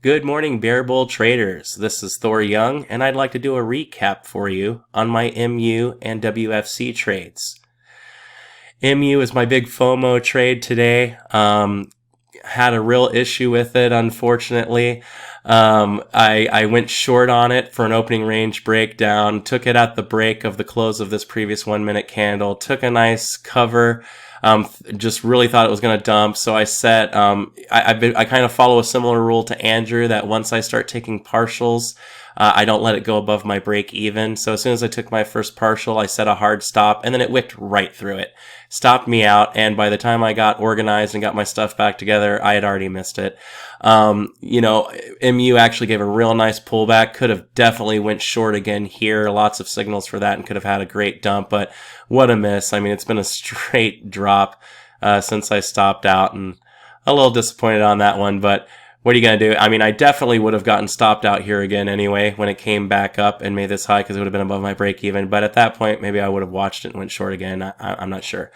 Good morning, Bear Bull traders. This is Thor Young, and I'd like to do a recap for you on my MU and WFC trades. MU is my big FOMO trade today. Had a real issue with it, unfortunately. I went short on it for an opening range breakdown, took it at the break of the close of this previous 1 minute candle, took a nice cover. Just really thought it was going to dump. So I set, I kind of follow a similar rule to Andrew that once I start taking partials, I don't let it go above my break even. So as soon as I took my first partial, I set a hard stop and then it wicked right through it. Stopped me out. And by the time I got organized and got my stuff back together, I had already missed it. MU actually gave a real nice pullback. Could have definitely went short again here. Lots of signals for that and could have had a great dump, but what a miss. I mean, it's been a straight drop, since I stopped out and a little disappointed on that one, but what are you going to do? I mean, I definitely would have gotten stopped out here again anyway when it came back up and made this high because it would have been above my break even. But at that point, maybe I would have watched it and went short again. I'm not sure.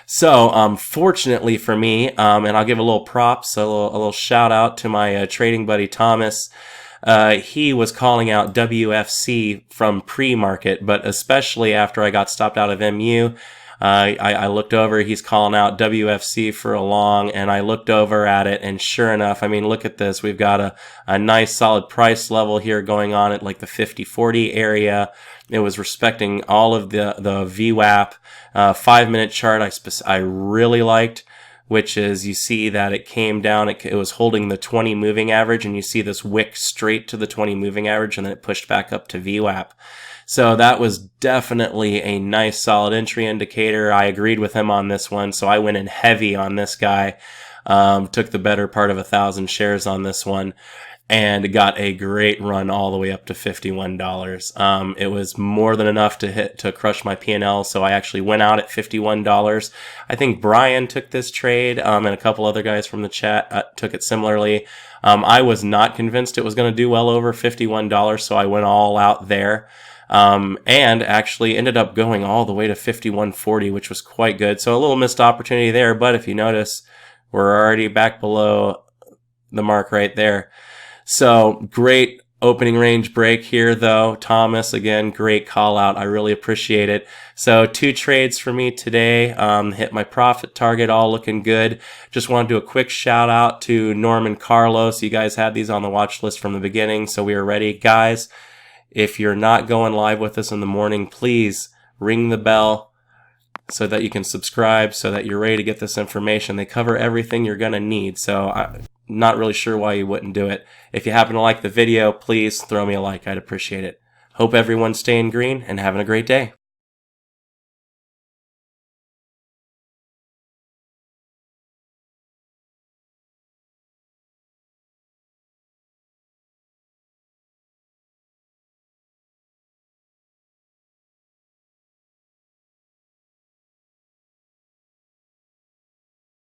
So, fortunately for me, and I'll give a little props, a little shout out to my trading buddy Thomas. He was calling out WFC from pre-market, but especially after I got stopped out of MU. I looked over, he's calling out WFC for a long, and I looked over at it, and sure enough, I mean, look at this. We've got a nice solid price level here going on at like the 50-40 area. It was respecting all of the VWAP. 5-minute chart I really liked, which is you see that it came down, it was holding the 20 moving average, and you see this wick straight to the 20 moving average, and then it pushed back up to VWAP. So that was definitely a nice solid entry indicator. I agreed with him on this one, so I went in heavy on this guy. Took the better part of 1,000 shares on this one and got a great run all the way up to $51. It was more than enough to crush my P&L, so I actually went out at $51. I think Brian took this trade, and a couple other guys from the chat took it similarly. I was not convinced it was going to do well over $51, so I went all out there. And actually ended up going all the way to 51.40, which was quite good. So a little missed opportunity there, but if you notice, we're already back below the mark right there. So great opening range break here though. Thomas, again, great call out. I really appreciate it. So 2 trades for me today. Hit my profit target, all looking good. Just want to do a quick shout out to Norman Carlos. You guys had these on the watch list from the beginning, so we are ready. Guys, if you're not going live with us in the morning, please ring the bell so that you can subscribe, so that you're ready to get this information. They cover everything you're going to need, so I'm not really sure why you wouldn't do it. If you happen to like the video, please throw me a like. I'd appreciate it. Hope everyone's staying green and having a great day.